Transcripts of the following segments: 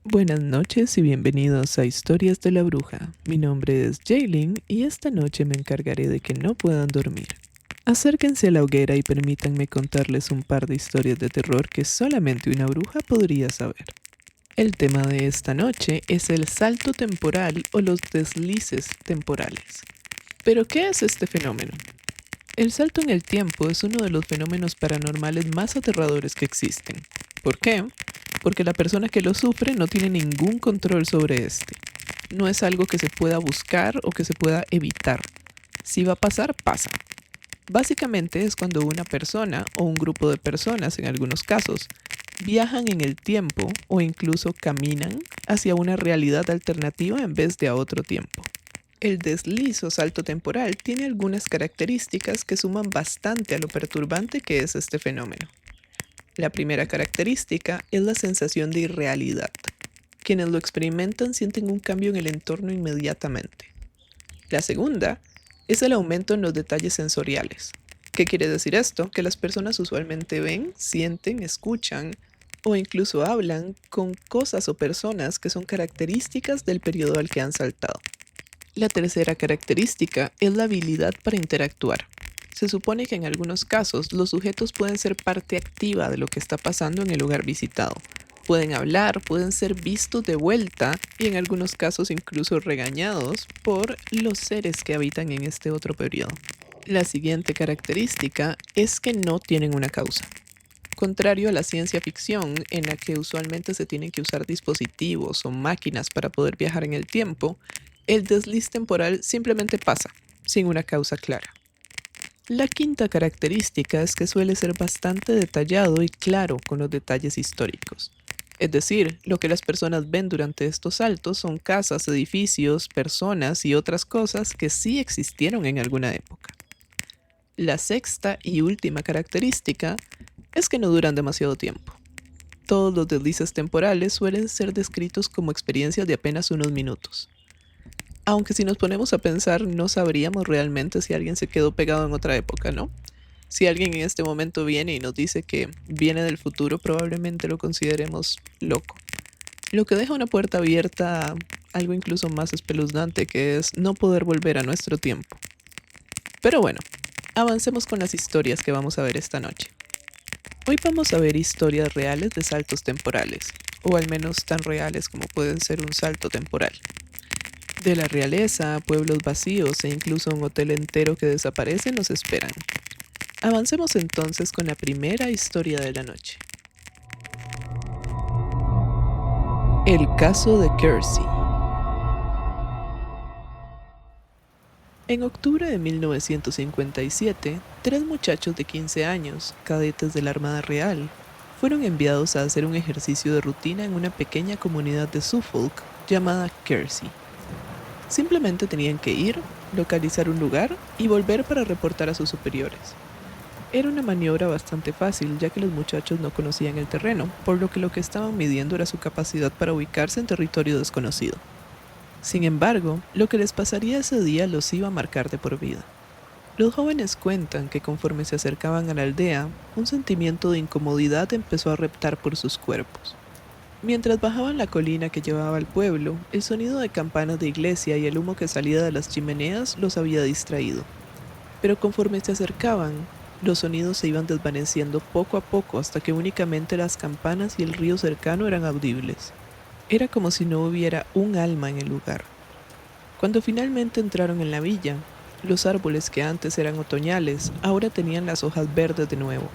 Buenas noches y bienvenidos a Historias de la Bruja. Mi nombre es Jaylin y esta noche me encargaré de que no puedan dormir. Acérquense a la hoguera y permítanme contarles un par de historias de terror que solamente una bruja podría saber. El tema de esta noche es el salto temporal o los deslices temporales. ¿Pero qué es este fenómeno? El salto en el tiempo es uno de los fenómenos paranormales más aterradores que existen. ¿Por qué? Porque la persona que lo sufre no tiene ningún control sobre este. No es algo que se pueda buscar o que se pueda evitar. Si va a pasar, pasa. Básicamente es cuando una persona o un grupo de personas, en algunos casos, viajan en el tiempo o incluso caminan hacia una realidad alternativa en vez de a otro tiempo. El desliz o salto temporal tiene algunas características que suman bastante a lo perturbante que es este fenómeno. La primera característica es la sensación de irrealidad. Quienes lo experimentan sienten un cambio en el entorno inmediatamente. La segunda es el aumento en los detalles sensoriales. ¿Qué quiere decir esto? Que las personas usualmente ven, sienten, escuchan o incluso hablan con cosas o personas que son características del periodo al que han saltado. La tercera característica es la habilidad para interactuar. Se supone que en algunos casos los sujetos pueden ser parte activa de lo que está pasando en el lugar visitado. Pueden hablar, pueden ser vistos de vuelta y en algunos casos incluso regañados por los seres que habitan en este otro periodo. La siguiente característica es que no tienen una causa. Contrario a la ciencia ficción, en la que usualmente se tienen que usar dispositivos o máquinas para poder viajar en el tiempo, el desliz temporal simplemente pasa, sin una causa clara. La quinta característica es que suele ser bastante detallado y claro con los detalles históricos. Es decir, lo que las personas ven durante estos saltos son casas, edificios, personas y otras cosas que sí existieron en alguna época. La sexta y última característica es que no duran demasiado tiempo. Todos los deslices temporales suelen ser descritos como experiencias de apenas unos minutos. Aunque si nos ponemos a pensar, no sabríamos realmente si alguien se quedó pegado en otra época, ¿no? Si alguien en este momento viene y nos dice que viene del futuro, probablemente lo consideremos loco. Lo que deja una puerta abierta a algo incluso más espeluznante, que es no poder volver a nuestro tiempo. Pero bueno, avancemos con las historias que vamos a ver esta noche. Hoy vamos a ver historias reales de saltos temporales, o al menos tan reales como pueden ser un salto temporal. De la realeza, pueblos vacíos e incluso un hotel entero que desaparece nos esperan. Avancemos entonces con la primera historia de la noche. El caso de Kersey. En octubre de 1957, tres muchachos de 15 años, cadetes de la Armada Real, fueron enviados a hacer un ejercicio de rutina en una pequeña comunidad de Suffolk llamada Kersey. Simplemente tenían que ir, localizar un lugar y volver para reportar a sus superiores. Era una maniobra bastante fácil, ya que los muchachos no conocían el terreno, por lo que estaban midiendo era su capacidad para ubicarse en territorio desconocido. Sin embargo, lo que les pasaría ese día los iba a marcar de por vida. Los jóvenes cuentan que conforme se acercaban a la aldea, un sentimiento de incomodidad empezó a reptar por sus cuerpos. Mientras bajaban la colina que llevaba al pueblo, el sonido de campanas de iglesia y el humo que salía de las chimeneas los había distraído. Pero conforme se acercaban, los sonidos se iban desvaneciendo poco a poco hasta que únicamente las campanas y el río cercano eran audibles. Era como si no hubiera un alma en el lugar. Cuando finalmente entraron en la villa, los árboles que antes eran otoñales ahora tenían las hojas verdes de nuevo,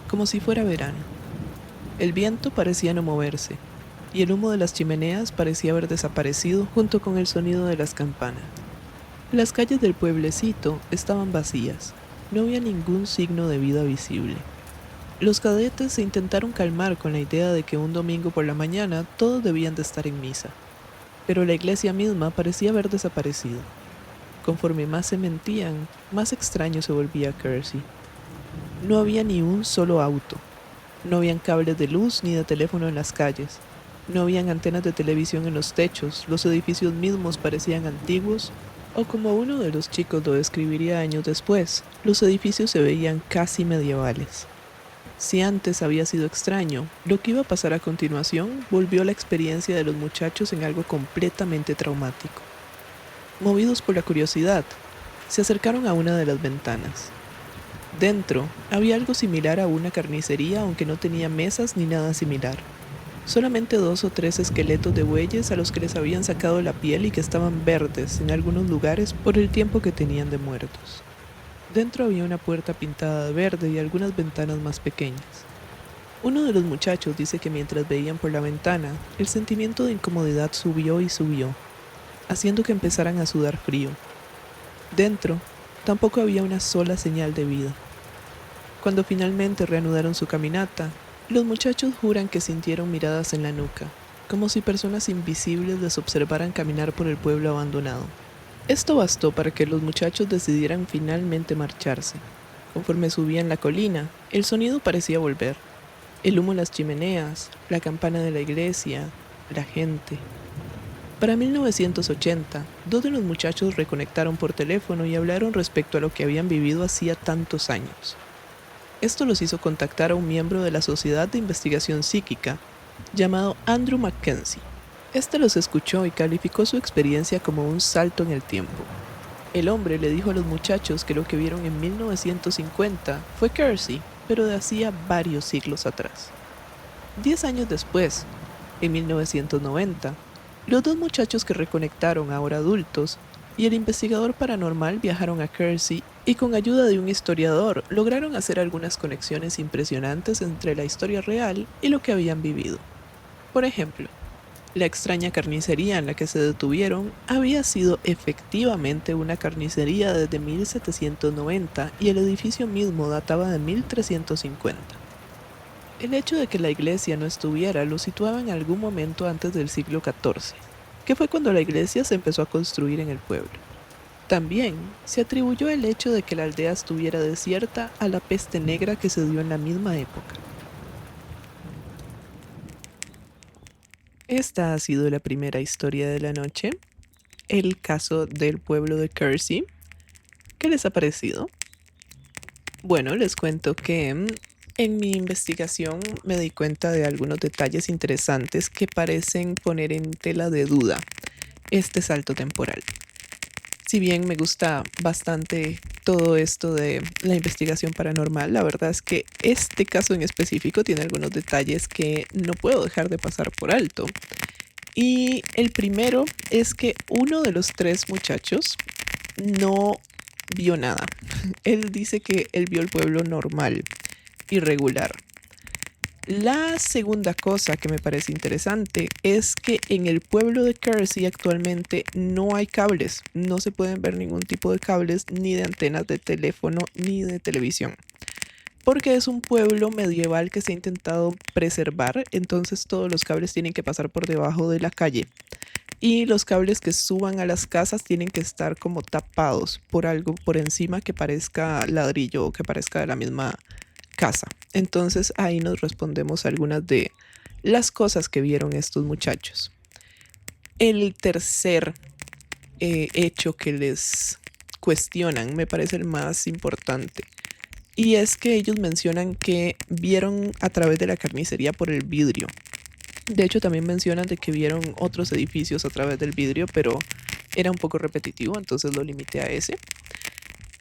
como si fuera verano. El viento parecía no moverse, y el humo de las chimeneas parecía haber desaparecido junto con el sonido de las campanas. Las calles del pueblecito estaban vacías, no había ningún signo de vida visible. Los cadetes se intentaron calmar con la idea de que un domingo por la mañana todos debían de estar en misa, pero la iglesia misma parecía haber desaparecido. Conforme más se mentían, más extraño se volvía Kersey. No había ni un solo auto, no habían cables de luz ni de teléfono en las calles, no habían antenas de televisión en los techos, los edificios mismos parecían antiguos, o como uno de los chicos lo describiría años después, los edificios se veían casi medievales. Si antes había sido extraño, lo que iba a pasar a continuación volvió la experiencia de los muchachos en algo completamente traumático. Movidos por la curiosidad, se acercaron a una de las ventanas. Dentro había algo similar a una carnicería, aunque no tenía mesas ni nada similar. Solamente 2 o 3 esqueletos de bueyes a los que les habían sacado la piel y que estaban verdes en algunos lugares por el tiempo que tenían de muertos. Dentro había una puerta pintada de verde y algunas ventanas más pequeñas. Uno de los muchachos dice que mientras veían por la ventana, el sentimiento de incomodidad subió y subió, haciendo que empezaran a sudar frío. Dentro, tampoco había una sola señal de vida. Cuando finalmente reanudaron su caminata, los muchachos juran que sintieron miradas en la nuca, como si personas invisibles les observaran caminar por el pueblo abandonado. Esto bastó para que los muchachos decidieran finalmente marcharse. Conforme subían la colina, el sonido parecía volver. El humo en las chimeneas, la campana de la iglesia, la gente. Para 1980, 2 de los muchachos reconectaron por teléfono y hablaron respecto a lo que habían vivido hacía tantos años. Esto los hizo contactar a un miembro de la Sociedad de Investigación Psíquica, llamado Andrew Mackenzie. Este los escuchó y calificó su experiencia como un salto en el tiempo. El hombre le dijo a los muchachos que lo que vieron en 1950 fue Kersey, pero de hacía varios siglos atrás. 10 años después, en 1990, los 2 muchachos que reconectaron, ahora adultos, y el investigador paranormal viajaron a Kersey y con ayuda de un historiador lograron hacer algunas conexiones impresionantes entre la historia real y lo que habían vivido. Por ejemplo, la extraña carnicería en la que se detuvieron había sido efectivamente una carnicería desde 1790 y el edificio mismo databa de 1350. El hecho de que la iglesia no estuviera lo situaba en algún momento antes del siglo XIV, que fue cuando la iglesia se empezó a construir en el pueblo. También se atribuyó el hecho de que la aldea estuviera desierta a la peste negra que se dio en la misma época. Esta ha sido la primera historia de la noche, el caso del pueblo de Kersey. ¿Qué les ha parecido? Bueno, les cuento que en mi investigación me di cuenta de algunos detalles interesantes que parecen poner en tela de duda este salto temporal. Si bien me gusta bastante todo esto de la investigación paranormal, la verdad es que este caso en específico tiene algunos detalles que no puedo dejar de pasar por alto. Y el primero es que uno de los 3 muchachos no vio nada. Él dice que él vio el pueblo normal, irregular. La segunda cosa que me parece interesante es que en el pueblo de Kersey actualmente no hay cables, no se pueden ver ningún tipo de cables ni de antenas de teléfono ni de televisión, porque es un pueblo medieval que se ha intentado preservar, entonces todos los cables tienen que pasar por debajo de la calle y los cables que suban a las casas tienen que estar como tapados por algo por encima que parezca ladrillo o que parezca de la misma casa. Entonces ahí nos respondemos algunas de las cosas que vieron estos muchachos. El tercer hecho que les cuestionan me parece el más importante. Y es que ellos mencionan que vieron a través de la carnicería por el vidrio. De hecho también mencionan de que vieron otros edificios a través del vidrio, pero era un poco repetitivo, entonces lo limité a ese.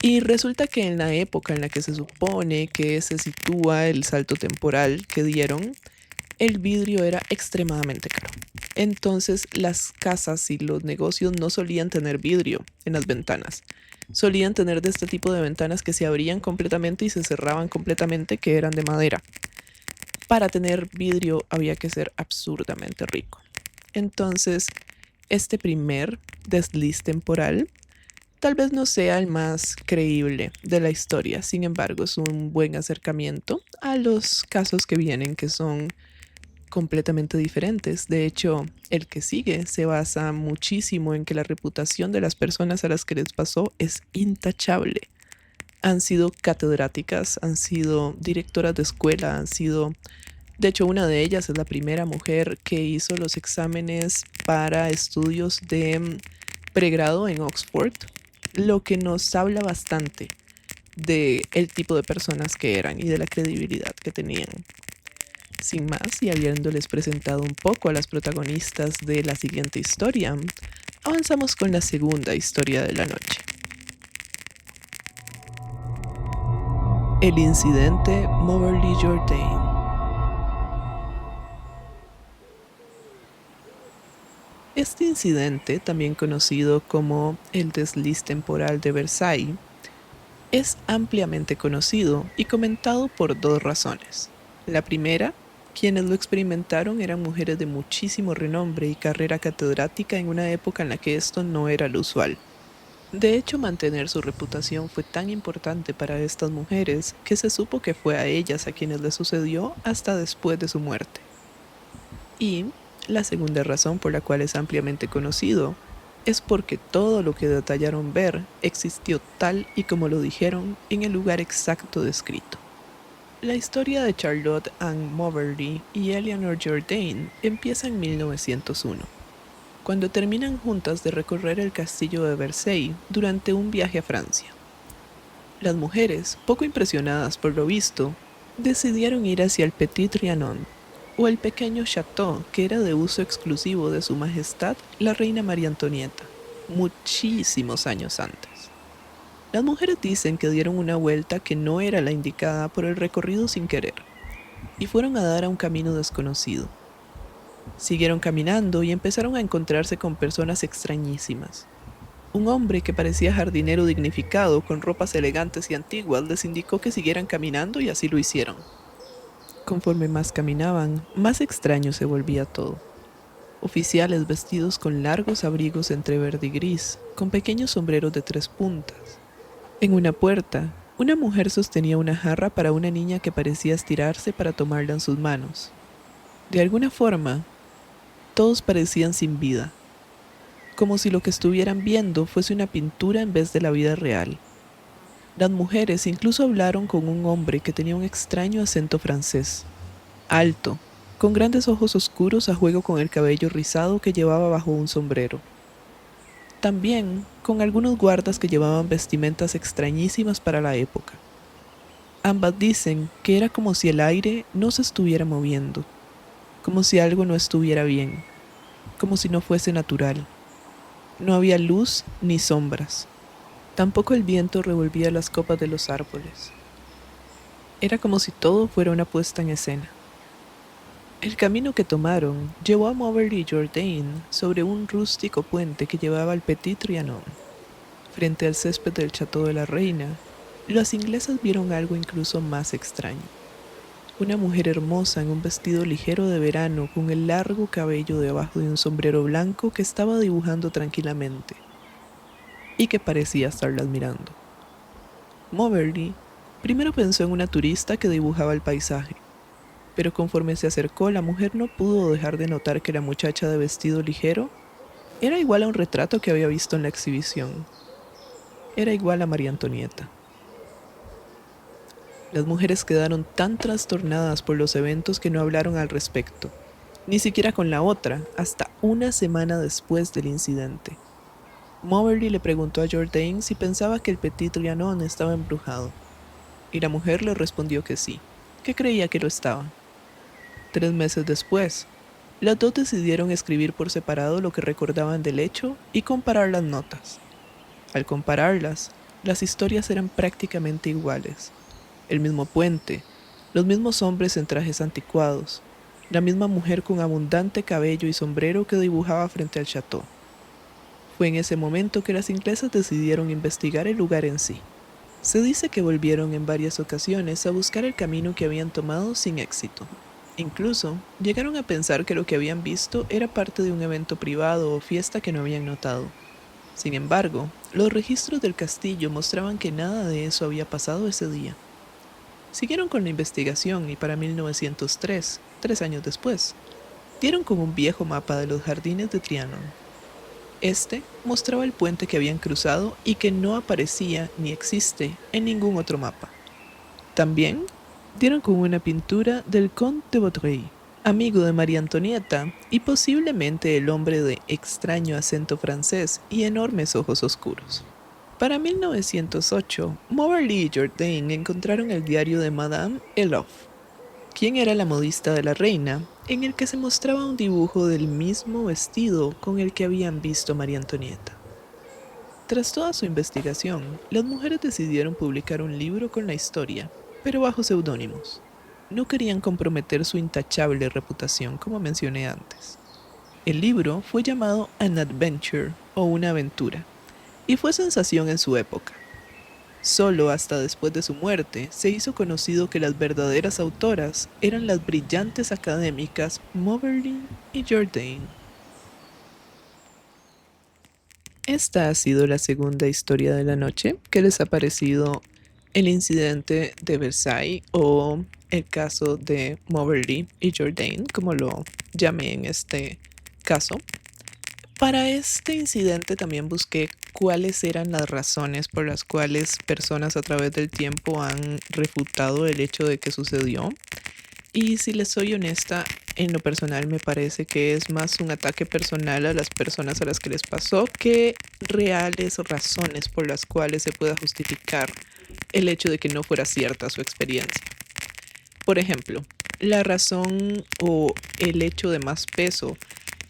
Y resulta que en la época en la que se supone que se sitúa el salto temporal que dieron, el vidrio era extremadamente caro. Entonces las casas y los negocios no solían tener vidrio en las ventanas. Solían tener de este tipo de ventanas que se abrían completamente y se cerraban completamente, que eran de madera. Para tener vidrio había que ser absurdamente rico. Entonces, este primer desliz temporal tal vez no sea el más creíble de la historia, sin embargo es un buen acercamiento a los casos que vienen, que son completamente diferentes. De hecho, el que sigue se basa muchísimo en que la reputación de las personas a las que les pasó es intachable. Han sido catedráticas, han sido directoras de escuela, de hecho, una de ellas es la primera mujer que hizo los exámenes para estudios de pregrado en Oxford, lo que nos habla bastante de el tipo de personas que eran y de la credibilidad que tenían. Sin más, y habiéndoles presentado un poco a las protagonistas de la siguiente historia, avanzamos con la segunda historia de la noche. El incidente Moberly Jourdain. Este incidente, también conocido como el desliz temporal de Versailles, es ampliamente conocido y comentado por dos razones. La primera, quienes lo experimentaron eran mujeres de muchísimo renombre y carrera catedrática en una época en la que esto no era lo usual. De hecho, mantener su reputación fue tan importante para estas mujeres que se supo que fue a ellas a quienes le sucedió hasta después de su muerte. Y la segunda razón por la cual es ampliamente conocido es porque todo lo que detallaron ver existió tal y como lo dijeron en el lugar exacto descrito. La historia de Charlotte Ann Moberly y Eleanor Jourdain empieza en 1901, cuando terminan juntas de recorrer el castillo de Versailles durante un viaje a Francia. Las mujeres, poco impresionadas por lo visto, decidieron ir hacia el Petit Trianon, o el pequeño château que era de uso exclusivo de Su Majestad la Reina María Antonieta, muchísimos años antes. Las mujeres dicen que dieron una vuelta que no era la indicada por el recorrido sin querer, y fueron a dar a un camino desconocido. Siguieron caminando y empezaron a encontrarse con personas extrañísimas. Un hombre que parecía jardinero dignificado, con ropas elegantes y antiguas, les indicó que siguieran caminando y así lo hicieron. Conforme más caminaban, más extraño se volvía todo. Oficiales vestidos con largos abrigos entre verde y gris, con pequeños sombreros de 3 puntas. En una puerta, una mujer sostenía una jarra para una niña que parecía estirarse para tomarla en sus manos. De alguna forma, todos parecían sin vida, como si lo que estuvieran viendo fuese una pintura en vez de la vida real. Las mujeres incluso hablaron con un hombre que tenía un extraño acento francés, alto, con grandes ojos oscuros a juego con el cabello rizado que llevaba bajo un sombrero. También con algunos guardas que llevaban vestimentas extrañísimas para la época. Ambas dicen que era como si el aire no se estuviera moviendo, como si algo no estuviera bien, como si no fuese natural. No había luz ni sombras. Tampoco el viento revolvía las copas de los árboles. Era como si todo fuera una puesta en escena. El camino que tomaron llevó a Moberly Jourdain sobre un rústico puente que llevaba al Petit Trianon. Frente al césped del Château de la Reina, las inglesas vieron algo incluso más extraño. Una mujer hermosa en un vestido ligero de verano con el largo cabello debajo de un sombrero blanco que estaba dibujando tranquilamente y que parecía estarlas mirando. Moberly primero pensó en una turista que dibujaba el paisaje, pero conforme se acercó, la mujer no pudo dejar de notar que la muchacha de vestido ligero era igual a un retrato que había visto en la exhibición. Era igual a María Antonieta. Las mujeres quedaron tan trastornadas por los eventos que no hablaron al respecto, ni siquiera con la otra, hasta una semana después del incidente. Moberly le preguntó a Jourdain si pensaba que el Petit Trianon estaba embrujado, y la mujer le respondió que sí, que creía que lo estaba. 3 meses después, las dos decidieron escribir por separado lo que recordaban del hecho y comparar las notas. Al compararlas, las historias eran prácticamente iguales. El mismo puente, los mismos hombres en trajes anticuados, la misma mujer con abundante cabello y sombrero que dibujaba frente al chateau. Fue en ese momento que las inglesas decidieron investigar el lugar en sí. Se dice que volvieron en varias ocasiones a buscar el camino que habían tomado sin éxito. Incluso llegaron a pensar que lo que habían visto era parte de un evento privado o fiesta que no habían notado. Sin embargo, los registros del castillo mostraban que nada de eso había pasado ese día. Siguieron con la investigación y para 1903, 3 años después, dieron con un viejo mapa de los jardines de Trianon. Este mostraba el puente que habían cruzado y que no aparecía ni existe en ningún otro mapa. También dieron con una pintura del Comte de Vaudreuil, amigo de María Antonieta y posiblemente el hombre de extraño acento francés y enormes ojos oscuros. Para 1908, Moberly y Jourdain encontraron el diario de Madame Elliot, quien era la modista de la reina, en el que se mostraba un dibujo del mismo vestido con el que habían visto a María Antonieta. Tras toda su investigación, las mujeres decidieron publicar un libro con la historia, pero bajo seudónimos. No querían comprometer su intachable reputación, como mencioné antes. El libro fue llamado An Adventure o Una aventura, y fue sensación en su época. Solo hasta después de su muerte se hizo conocido que las verdaderas autoras eran las brillantes académicas Moberly y Jourdain. Esta ha sido la segunda historia de la noche. ¿Qué les ha parecido el incidente de Versailles o el caso de Moberly y Jourdain, como lo llamé en este caso? Para este incidente también busqué cuáles eran las razones por las cuales personas a través del tiempo han refutado el hecho de que sucedió. Y si les soy honesta, en lo personal me parece que es más un ataque personal a las personas a las que les pasó que reales razones por las cuales se pueda justificar el hecho de que no fuera cierta su experiencia. Por ejemplo, la razón o el hecho de más peso,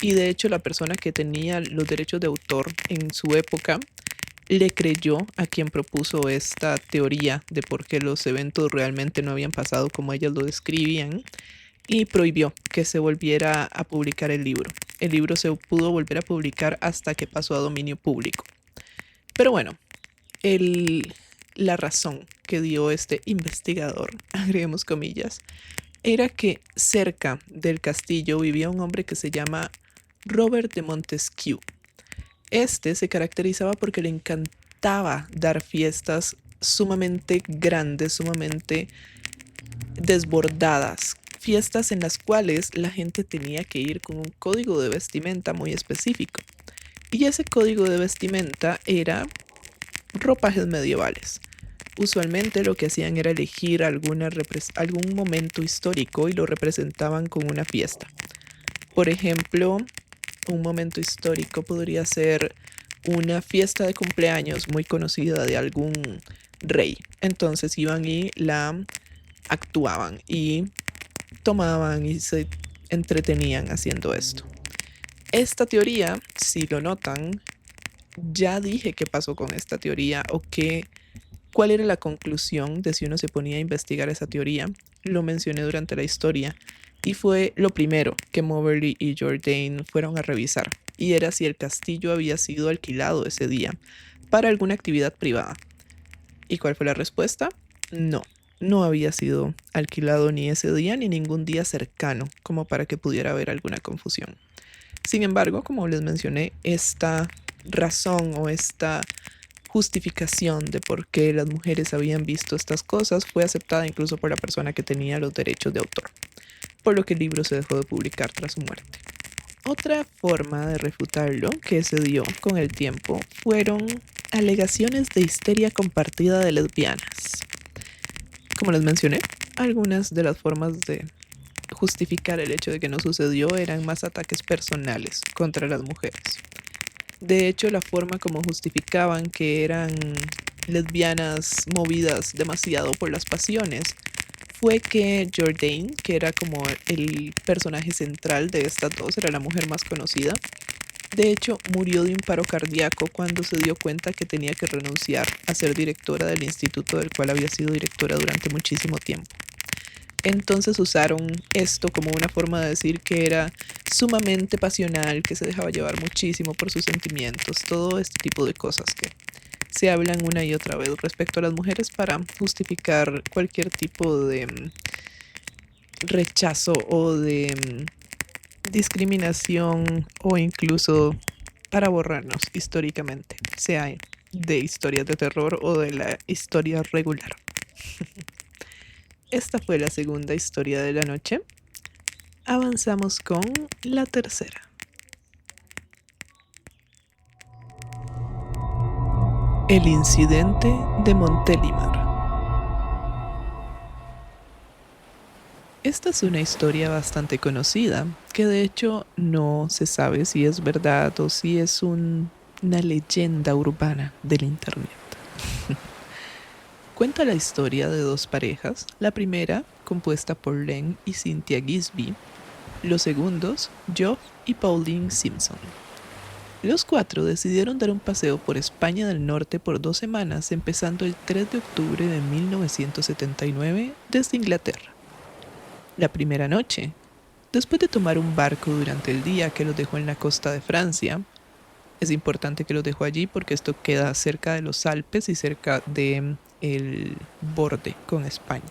y de hecho la persona que tenía los derechos de autor en su época le creyó a quien propuso esta teoría de por qué los eventos realmente no habían pasado como ellas lo describían y prohibió que se volviera a publicar el libro. El libro se pudo volver a publicar hasta que pasó a dominio público. Pero bueno, la razón que dio este investigador, agreguemos comillas, era que cerca del castillo vivía un hombre que se llama Robert de Montesquieu. Este se caracterizaba porque le encantaba dar fiestas sumamente grandes, sumamente desbordadas, fiestas en las cuales la gente tenía que ir con un código de vestimenta muy específico. Y ese código de vestimenta era ropajes medievales. Usualmente lo que hacían era elegir algún momento histórico y lo representaban con una fiesta. Por ejemplo, un momento histórico podría ser una fiesta de cumpleaños muy conocida de algún rey. Entonces iban y la actuaban y tomaban y se entretenían haciendo esto. Esta teoría, si lo notan, ya dije qué pasó con esta teoría o cuál era la conclusión de si uno se ponía a investigar esa teoría. Lo mencioné durante la historia y fue lo primero que Moberly y Jourdain fueron a revisar, y era si el castillo había sido alquilado ese día para alguna actividad privada. ¿Y cuál fue la respuesta? No, no había sido alquilado ni ese día ni ningún día cercano como para que pudiera haber alguna confusión. Sin embargo, como les mencioné, esta razón o esta justificación de por qué las mujeres habían visto estas cosas fue aceptada incluso por la persona que tenía los derechos de autor, por lo que el libro se dejó de publicar tras su muerte. Otra forma de refutarlo que se dio con el tiempo fueron alegaciones de histeria compartida de lesbianas. Como les mencioné, algunas de las formas de justificar el hecho de que no sucedió eran más ataques personales contra las mujeres. De hecho, la forma como justificaban que eran lesbianas movidas demasiado por las pasiones fue que Jourdain, que era como el personaje central de estas dos, era la mujer más conocida, de hecho murió de un paro cardíaco cuando se dio cuenta que tenía que renunciar a ser directora del instituto del cual había sido directora durante muchísimo tiempo. Entonces usaron esto como una forma de decir que era sumamente pasional, que se dejaba llevar muchísimo por sus sentimientos, todo este tipo de cosas que se hablan una y otra vez respecto a las mujeres para justificar cualquier tipo de rechazo o de discriminación o incluso para borrarnos históricamente, sea de historias de terror o de la historia regular. Esta fue la segunda historia de la noche. Avanzamos con la tercera. El incidente de Montélimar. Esta es una historia bastante conocida, que de hecho no se sabe si es verdad o si es una leyenda urbana del internet. Cuenta la historia de dos parejas, la primera compuesta por Len y Cynthia Gisby, los segundos Geoff y Pauline Simpson. Los cuatro decidieron dar un paseo por España del Norte por 2 semanas, empezando el 3 de octubre de 1979 desde Inglaterra. La primera noche, después de tomar un barco durante el día que los dejó en la costa de Francia, es importante que los dejó allí porque esto queda cerca de los Alpes y cerca de el borde con España.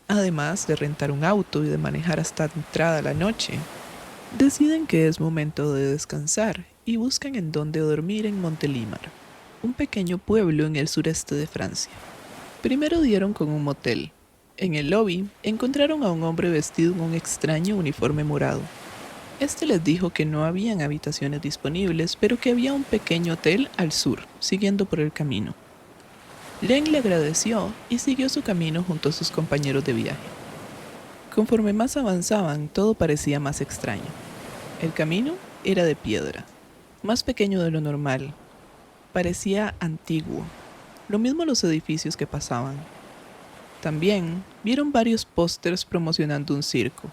Además de rentar un auto y de manejar hasta entrada la noche, deciden que es momento de descansar y buscan en dónde dormir en Montelimar, un pequeño pueblo en el sureste de Francia. Primero dieron con un motel. En el lobby encontraron a un hombre vestido en un extraño uniforme morado. Este les dijo que no habían habitaciones disponibles, pero que había un pequeño hotel al sur, siguiendo por el camino. Len le agradeció y siguió su camino junto a sus compañeros de viaje. Conforme más avanzaban, todo parecía más extraño. El camino era de piedra, más pequeño de lo normal. Parecía antiguo. Lo mismo los edificios que pasaban. También vieron varios pósters promocionando un circo.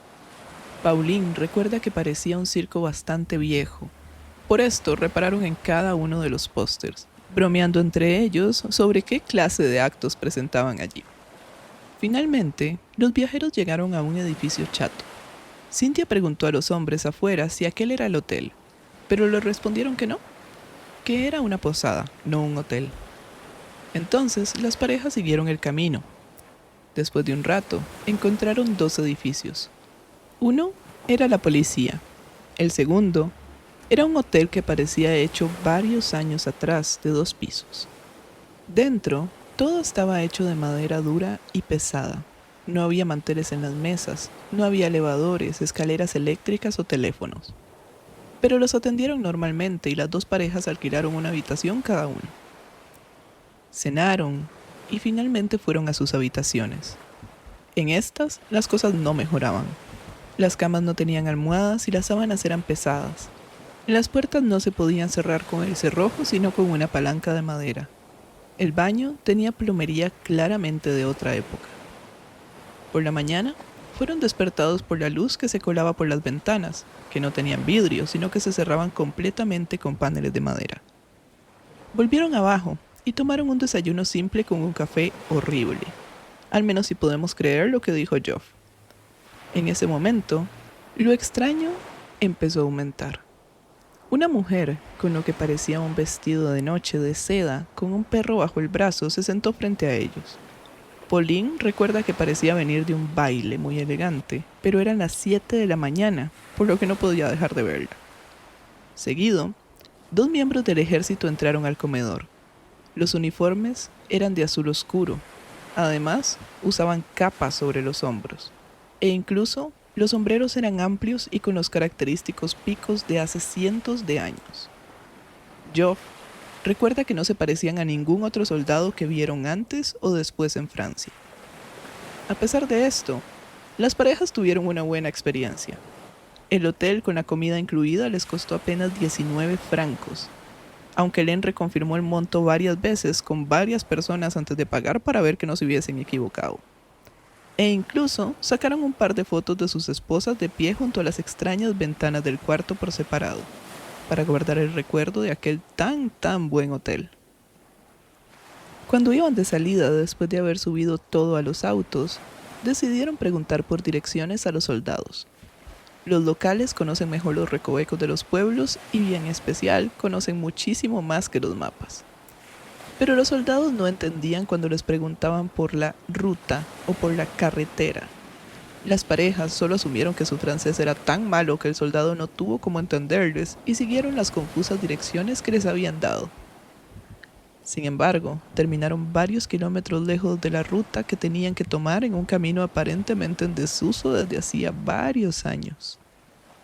Pauline recuerda que parecía un circo bastante viejo. Por esto repararon en cada uno de los pósters, bromeando entre ellos sobre qué clase de actos presentaban allí. Finalmente, los viajeros llegaron a un edificio chato. Cynthia preguntó a los hombres afuera si aquel era el hotel, pero le respondieron que no, que era una posada, no un hotel. Entonces, las parejas siguieron el camino. Después de un rato, encontraron 2 edificios. Uno era la policía. El segundo era un hotel que parecía hecho varios años atrás, de 2 pisos. Dentro, todo estaba hecho de madera dura y pesada. No había manteles en las mesas, no había elevadores, escaleras eléctricas o teléfonos. Pero los atendieron normalmente y las 2 parejas alquilaron una habitación cada uno. Cenaron y finalmente fueron a sus habitaciones. En estas, las cosas no mejoraban. Las camas no tenían almohadas y las sábanas eran pesadas. Las puertas no se podían cerrar con el cerrojo, sino con una palanca de madera. El baño tenía plomería claramente de otra época. Por la mañana, fueron despertados por la luz que se colaba por las ventanas, que no tenían vidrio, sino que se cerraban completamente con paneles de madera. Volvieron abajo y tomaron un desayuno simple con un café horrible. Al menos si podemos creer lo que dijo Geoff. En ese momento, lo extraño empezó a aumentar. Una mujer, con lo que parecía un vestido de noche de seda, con un perro bajo el brazo, se sentó frente a ellos. Pauline recuerda que parecía venir de un baile muy elegante, pero eran las 7 de la mañana, por lo que no podía dejar de verla. Seguido, 2 miembros del ejército entraron al comedor. Los uniformes eran de azul oscuro. Además, usaban capas sobre los hombros. E incluso, los sombreros eran amplios y con los característicos picos de hace cientos de años. Geoff recuerda que no se parecían a ningún otro soldado que vieron antes o después en Francia. A pesar de esto, las parejas tuvieron una buena experiencia. El hotel con la comida incluida les costó apenas 19 francos, aunque Len reconfirmó el monto varias veces con varias personas antes de pagar para ver que no se hubiesen equivocado. E incluso sacaron un par de fotos de sus esposas de pie junto a las extrañas ventanas del cuarto por separado, para guardar el recuerdo de aquel tan buen hotel. Cuando iban de salida después de haber subido todo a los autos, decidieron preguntar por direcciones a los soldados. Los locales conocen mejor los recovecos de los pueblos y en especial conocen muchísimo más que los mapas. Pero los soldados no entendían cuando les preguntaban por la ruta o por la carretera. Las parejas solo asumieron que su francés era tan malo que el soldado no tuvo cómo entenderles y siguieron las confusas direcciones que les habían dado. Sin embargo, terminaron varios kilómetros lejos de la ruta que tenían que tomar en un camino aparentemente en desuso desde hacía varios años.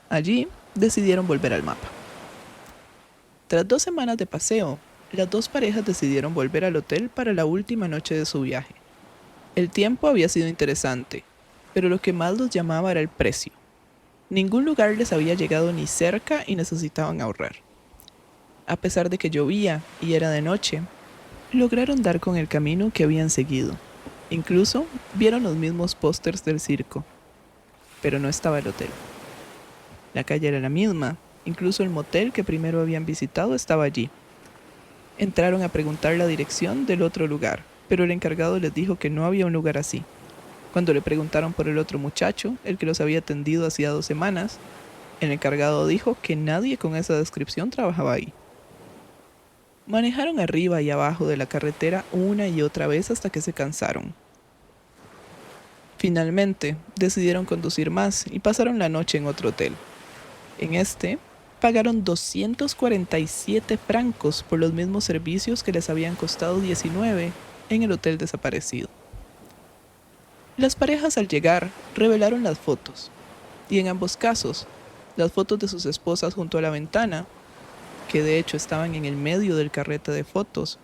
Allí decidieron volver al mapa. Tras 2 semanas de paseo, las 2 parejas decidieron volver al hotel para la última noche de su viaje. El tiempo había sido interesante, pero lo que más los llamaba era el precio. Ningún lugar les había llegado ni cerca y necesitaban ahorrar. A pesar de que llovía y era de noche, Lograron dar con el camino que habían seguido. Incluso vieron los mismos pósters del circo, pero no estaba el hotel. La calle era la misma, incluso el motel que primero habían visitado estaba allí. Entraron a preguntar la dirección del otro lugar, pero el encargado les dijo que no había un lugar así. Cuando le preguntaron por el otro muchacho, el que los había atendido hacía 2 semanas, el encargado dijo que nadie con esa descripción trabajaba ahí. Manejaron arriba y abajo de la carretera una y otra vez hasta que se cansaron. Finalmente, decidieron conducir más y pasaron la noche en otro hotel. En este, pagaron 247 francos por los mismos servicios que les habían costado 19 en el hotel desaparecido. Las parejas al llegar revelaron las fotos, y en ambos casos, las fotos de sus esposas junto a la ventana, que de hecho estaban en el medio del carrete de fotos,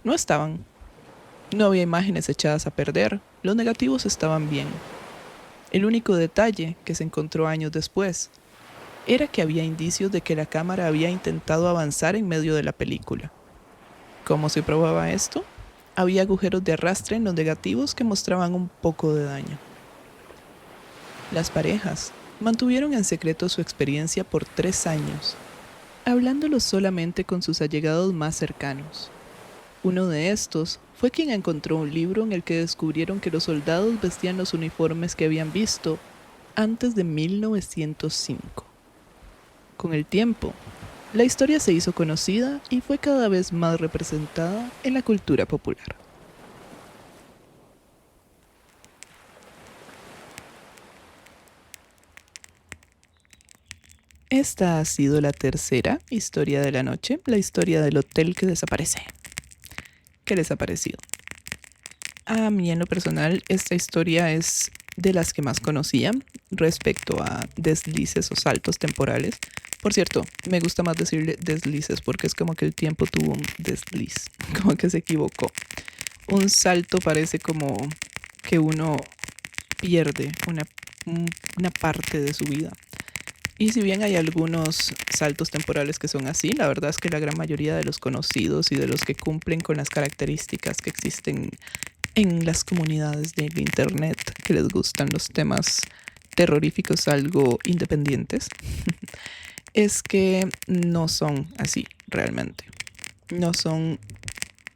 no estaban. No había imágenes echadas a perder, los negativos estaban bien. El único detalle que se encontró años después era que había indicios de que la cámara había intentado avanzar en medio de la película. ¿Cómo se probaba esto? Había agujeros de arrastre en los negativos que mostraban un poco de daño. Las parejas mantuvieron en secreto su experiencia por 3 años, hablándolo solamente con sus allegados más cercanos. Uno de estos fue quien encontró un libro en el que descubrieron que los soldados vestían los uniformes que habían visto antes de 1905. Con el tiempo, la historia se hizo conocida y fue cada vez más representada en la cultura popular. Esta ha sido la tercera historia de la noche, la historia del hotel que desaparece. ¿Qué les ha parecido? A mí en lo personal, esta historia es de las que más conocía respecto a deslices o saltos temporales. Por cierto, me gusta más decirle deslices porque es como que el tiempo tuvo un desliz, como que se equivocó. Un salto parece como que uno pierde una parte de su vida. Y si bien hay algunos saltos temporales que son así, la verdad es que la gran mayoría de los conocidos y de los que cumplen con las características que existen en las comunidades del internet que les gustan los temas terroríficos algo independientes, es que no son así realmente. No son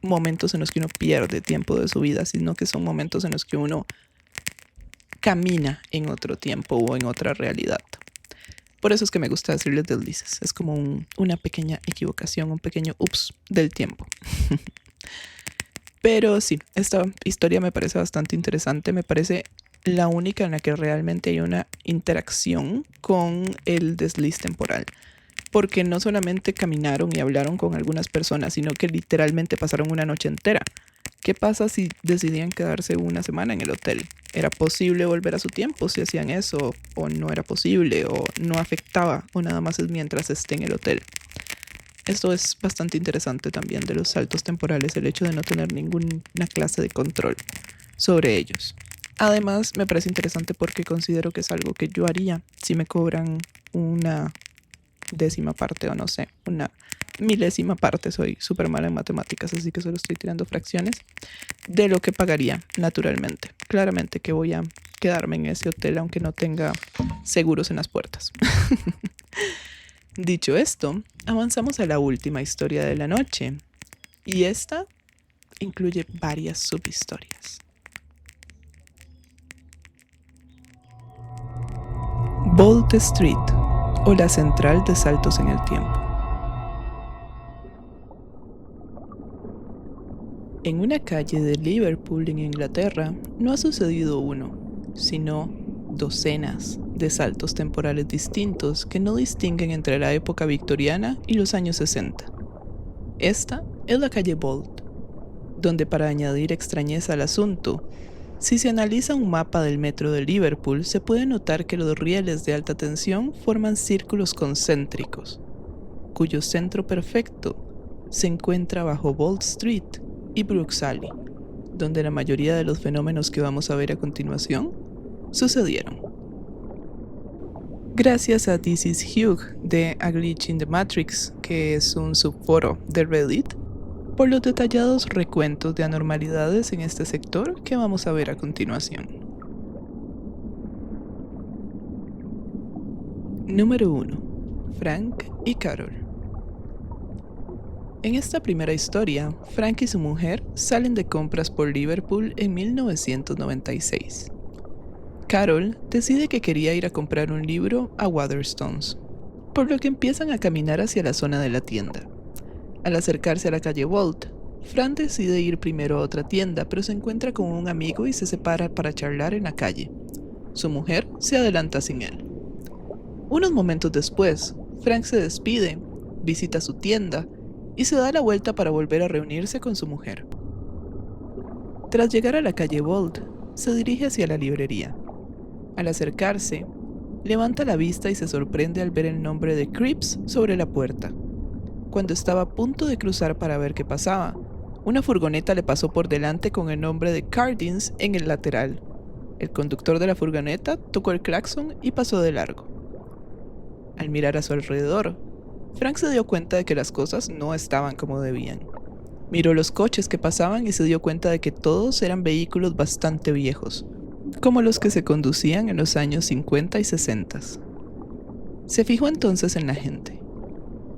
momentos en los que uno pierde tiempo de su vida, sino que son momentos en los que uno camina en otro tiempo o en otra realidad. Por eso es que me gusta decirles deslices. Es como una pequeña equivocación, un pequeño ups del tiempo. Pero sí, esta historia me parece bastante interesante. Me parece la única en la que realmente hay una interacción con el desliz temporal. Porque no solamente caminaron y hablaron con algunas personas, sino que literalmente pasaron una noche entera. ¿Qué pasa si decidían quedarse una semana en el hotel? ¿Era posible volver a su tiempo si hacían eso? ¿O no era posible? ¿O no afectaba? ¿O nada más es mientras esté en el hotel? Esto es bastante interesante también de los saltos temporales, el hecho de no tener ninguna clase de control sobre ellos. Además, me parece interesante porque considero que es algo que yo haría si me cobran una 10ª parte o no sé, una 1000ª parte, soy súper mala en matemáticas, así que solo estoy tirando fracciones, de lo que pagaría naturalmente. Claramente que voy a quedarme en ese hotel aunque no tenga seguros en las puertas. Dicho esto, avanzamos a la última historia de la noche, y esta incluye varias subhistorias. Bolt Street, o la central de saltos en el tiempo. En una calle de Liverpool, en Inglaterra, no ha sucedido uno, sino docenas de saltos temporales distintos que no distinguen entre la época victoriana y los años 60. Esta es la calle Bolt, donde, para añadir extrañeza al asunto, si se analiza un mapa del metro de Liverpool, se puede notar que los rieles de alta tensión forman círculos concéntricos, cuyo centro perfecto se encuentra bajo Bolt Street y Brooks Alley, donde la mayoría de los fenómenos que vamos a ver a continuación sucedieron. Gracias a This is Hugh de A Glitch in the Matrix, que es un subforo de Reddit, por los detallados recuentos de anormalidades en este sector que vamos a ver a continuación. Número 1. Frank y Carol. En esta primera historia, Frank y su mujer salen de compras por Liverpool en 1996. Carol decide que quería ir a comprar un libro a Waterstones, por lo que empiezan a caminar hacia la zona de la tienda. Al acercarse a la calle Walt, Frank decide ir primero a otra tienda, pero se encuentra con un amigo y se separa para charlar en la calle. Su mujer se adelanta sin él. Unos momentos después, Frank se despide, visita su tienda y se da la vuelta para volver a reunirse con su mujer. Tras llegar a la calle Walt, se dirige hacia la librería. Al acercarse, levanta la vista y se sorprende al ver el nombre de Cripps sobre la puerta. Cuando estaba a punto de cruzar para ver qué pasaba, una furgoneta le pasó por delante con el nombre de Cardins en el lateral. El conductor de la furgoneta tocó el claxon y pasó de largo. Al mirar a su alrededor, Frank se dio cuenta de que las cosas no estaban como debían. Miró los coches que pasaban y se dio cuenta de que todos eran vehículos bastante viejos, como los que se conducían en los años 50 y 60. Se fijó entonces en la gente.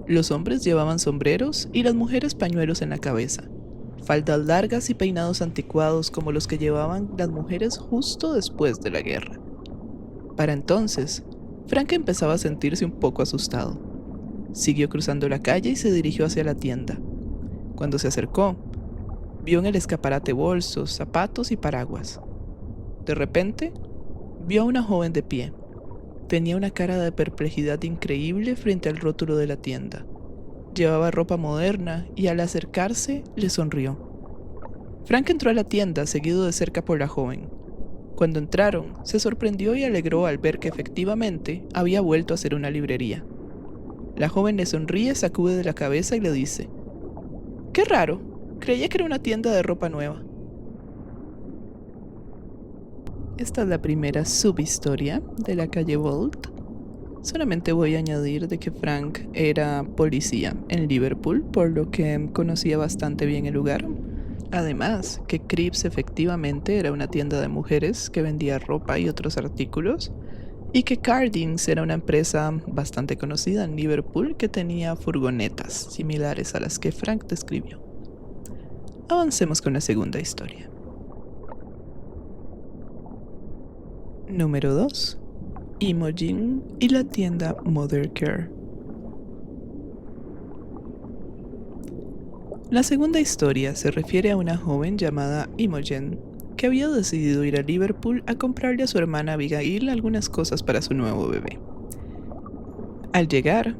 Los hombres llevaban sombreros y las mujeres pañuelos en la cabeza, faldas largas y peinados anticuados como los que llevaban las mujeres justo después de la guerra. Para entonces, Frank empezaba a sentirse un poco asustado. Siguió cruzando la calle y se dirigió hacia la tienda. Cuando se acercó, vio en el escaparate bolsos, zapatos y paraguas. De repente, vio a una joven de pie. Tenía una cara de perplejidad increíble frente al rótulo de la tienda. Llevaba ropa moderna y al acercarse le sonrió. Frank entró a la tienda seguido de cerca por la joven. Cuando entraron, se sorprendió y alegró al ver que efectivamente había vuelto a ser una librería. La joven le sonríe, sacude de la cabeza y le dice: «¡Qué raro! Creía que era una tienda de ropa nueva». Esta es la primera subhistoria de la calle Walt. Solamente voy a añadir de que Frank era policía en Liverpool, por lo que conocía bastante bien el lugar. Además, que Cripps efectivamente era una tienda de mujeres que vendía ropa y otros artículos, y que Cardins era una empresa bastante conocida en Liverpool que tenía furgonetas similares a las que Frank describió. Avancemos con la segunda historia. Número 2. Imogen y la tienda Mother Care. La segunda historia se refiere a una joven llamada Imogen que había decidido ir a Liverpool a comprarle a su hermana Abigail algunas cosas para su nuevo bebé. Al llegar,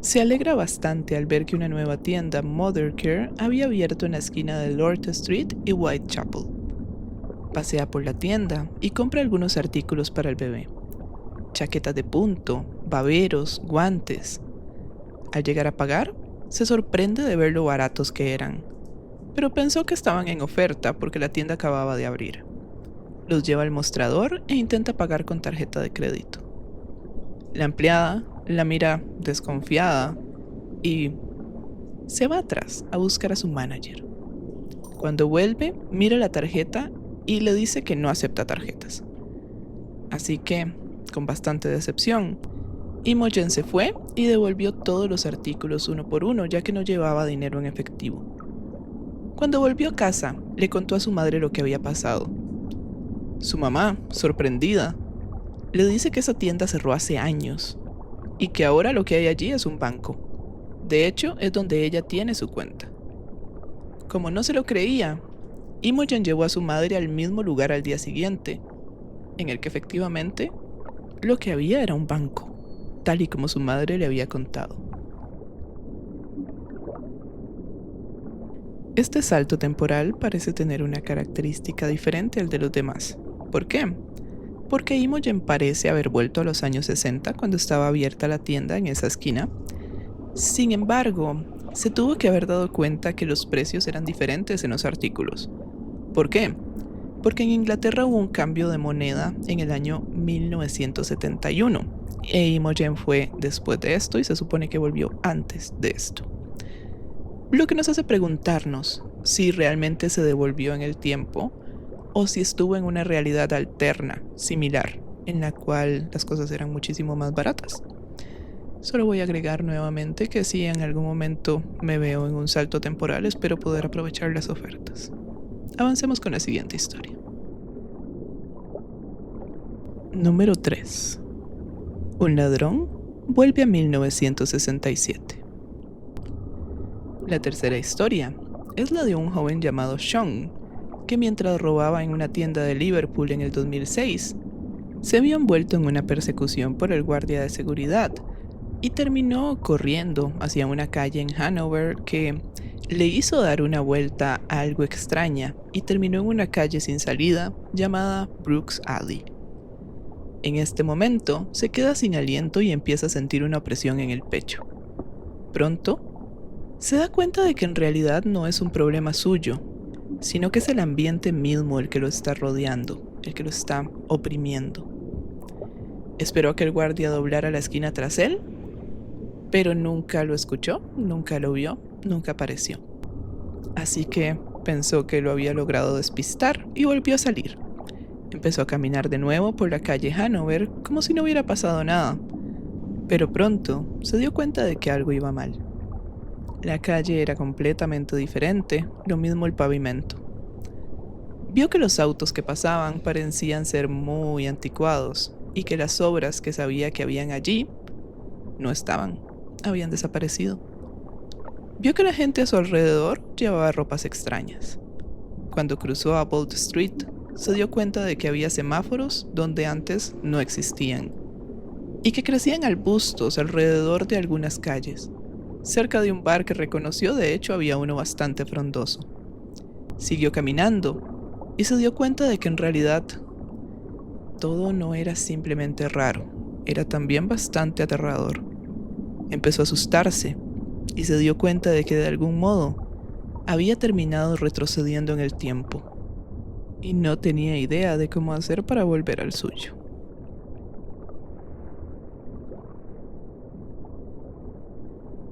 se alegra bastante al ver que una nueva tienda, Mother Care, había abierto en la esquina de Lord Street y Whitechapel. Pasea por la tienda y compra algunos artículos para el bebé: chaquetas de punto, baberos, guantes. Al llegar a pagar, se sorprende de ver lo baratos que eran, pero pensó que estaban en oferta porque la tienda acababa de abrir. Los lleva al mostrador e intenta pagar con tarjeta de crédito. La empleada la mira desconfiada y se va atrás a buscar a su manager. Cuando vuelve, mira la tarjeta y le dice que no acepta tarjetas. Así que, con bastante decepción, Imogen se fue y devolvió todos los artículos uno por uno, ya que no llevaba dinero en efectivo. Cuando volvió a casa, le contó a su madre lo que había pasado. Su mamá, sorprendida, le dice que esa tienda cerró hace años y que ahora lo que hay allí es un banco. De hecho, es donde ella tiene su cuenta. Como no se lo creía, Imogen llevó a su madre al mismo lugar al día siguiente, en el que efectivamente lo que había era un banco, tal y como su madre le había contado. Este salto temporal parece tener una característica diferente al de los demás. ¿Por qué? Porque Imogen parece haber vuelto a los años 60 cuando estaba abierta la tienda en esa esquina. Sin embargo, se tuvo que haber dado cuenta que los precios eran diferentes en los artículos. ¿Por qué? Porque en Inglaterra hubo un cambio de moneda en el año 1971 e Imogen fue después de esto y se supone que volvió antes de esto. Lo que nos hace preguntarnos si realmente se devolvió en el tiempo o si estuvo en una realidad alterna, similar, en la cual las cosas eran muchísimo más baratas. Solo voy a agregar nuevamente que si en algún momento me veo en un salto temporal, espero poder aprovechar las ofertas. Avancemos con la siguiente historia. Número 3. Un ladrón vuelve a 1967. La tercera historia es la de un joven llamado Sean, que mientras robaba en una tienda de Liverpool en el 2006, se vio envuelto en una persecución por el guardia de seguridad y terminó corriendo hacia una calle en Hanover que le hizo dar una vuelta algo extraña y terminó en una calle sin salida llamada Brooks Alley. En este momento se queda sin aliento y empieza a sentir una opresión en el pecho. Pronto, se da cuenta de que en realidad no es un problema suyo, sino que es el ambiente mismo el que lo está rodeando, el que lo está oprimiendo. Esperó a que el guardia doblara la esquina tras él, pero nunca lo escuchó, nunca lo vio, nunca apareció. Así que pensó que lo había logrado despistar y volvió a salir. Empezó a caminar de nuevo por la calle Hanover como si no hubiera pasado nada, pero pronto se dio cuenta de que algo iba mal. La calle era completamente diferente, lo mismo el pavimento. Vio que los autos que pasaban parecían ser muy anticuados y que las obras que sabía que habían allí no estaban, habían desaparecido. Vio que la gente a su alrededor llevaba ropas extrañas. Cuando cruzó a Bolt Street, se dio cuenta de que había semáforos donde antes no existían y que crecían arbustos alrededor de algunas calles. Cerca de un bar que reconoció, de hecho, había uno bastante frondoso. Siguió caminando y se dio cuenta de que en realidad todo no era simplemente raro, era también bastante aterrador. Empezó a asustarse y se dio cuenta de que de algún modo había terminado retrocediendo en el tiempo y no tenía idea de cómo hacer para volver al suyo.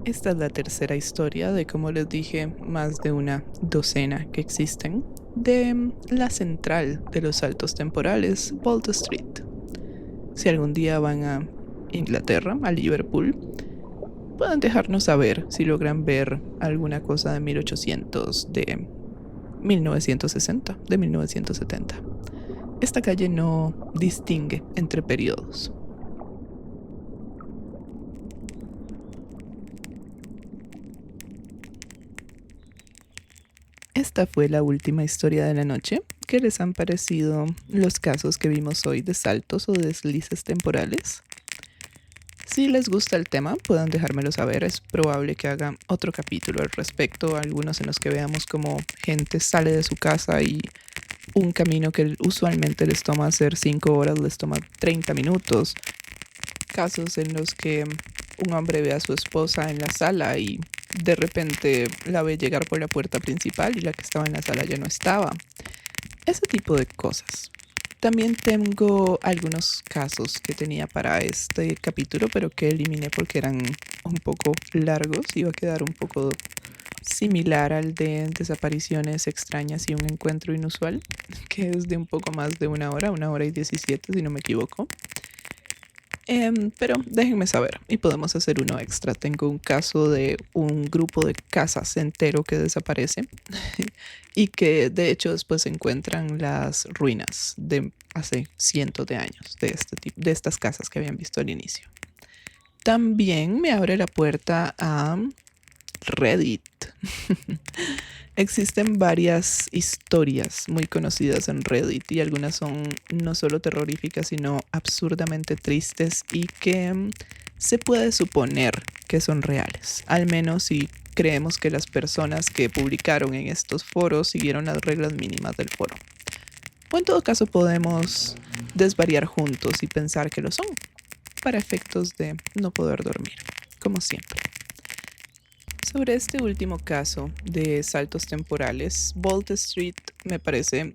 Esta es la tercera historia de, como les dije, más de una docena que existen, de la central de los saltos temporales, Bolt Street. Si algún día van a Inglaterra, a Liverpool, pueden dejarnos saber si logran ver alguna cosa de 1800, de 1960, de 1970. Esta calle no distingue entre periodos. Esta fue la última historia de la noche. ¿Qué les han parecido los casos que vimos hoy de saltos o deslices temporales? Si les gusta el tema, pueden dejármelo saber. Es probable que haga otro capítulo al respecto, algunos en los que veamos cómo gente sale de su casa y un camino que usualmente les toma hacer 5 horas les toma 30 minutos. Casos en los que un hombre ve a su esposa en la sala y de repente la ve llegar por la puerta principal y la que estaba en la sala ya no estaba. Ese tipo de cosas. También tengo algunos casos que tenía para este capítulo, pero que eliminé porque eran un poco largos. Iba a quedar un poco similar al de desapariciones extrañas y un encuentro inusual, que es de un poco más de 1 hora y 17, si no me equivoco. Pero déjenme saber y podemos hacer uno extra. Tengo un caso de un grupo de casas entero que desaparece y que de hecho después se encuentran las ruinas de hace cientos de años de de estas casas que habían visto al inicio. También me abre la puerta a Reddit. Existen varias historias muy conocidas en Reddit y algunas son no solo terroríficas, sino absurdamente tristes y que se puede suponer que son reales, al menos si creemos que las personas que publicaron en estos foros siguieron las reglas mínimas del foro. O en todo caso podemos desvariar juntos y pensar que lo son, para efectos de no poder dormir, como siempre. Sobre este último caso de saltos temporales, Bolt Street me parece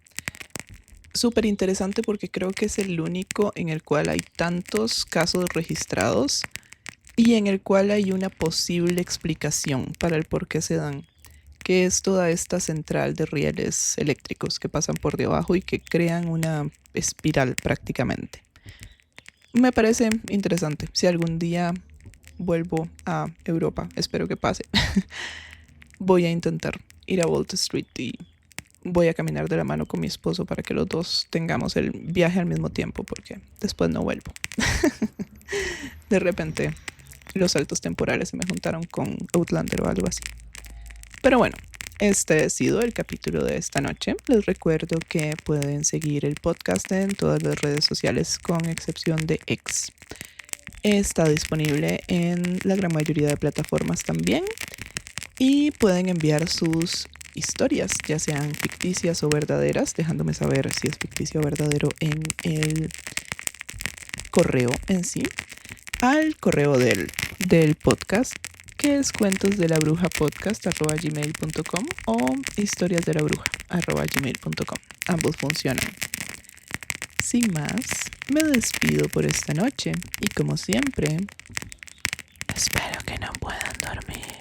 súper interesante porque creo que es el único en el cual hay tantos casos registrados y en el cual hay una posible explicación para el por qué se dan. que es toda esta central de rieles eléctricos que pasan por debajo y que crean una espiral prácticamente. Me parece interesante. Si algún día vuelvo a Europa, espero que pase, voy a intentar ir a Wall Street y voy a caminar de la mano con mi esposo para que los dos tengamos el viaje al mismo tiempo, porque después no vuelvo. De repente los saltos temporales se me juntaron con Outlander o algo así. Pero bueno, este ha sido el capítulo de esta noche. Les recuerdo que pueden seguir el podcast en todas las redes sociales con excepción de X. Está disponible en la gran mayoría de plataformas también. Y pueden enviar sus historias, ya sean ficticias o verdaderas, dejándome saber si es ficticio o verdadero en el correo en sí, al correo del podcast, que es cuentosdelabruja@gmail.com o historiasdelabruja@gmail.com. Ambos funcionan. Sin más, me despido por esta noche y como siempre, espero que no puedan dormir.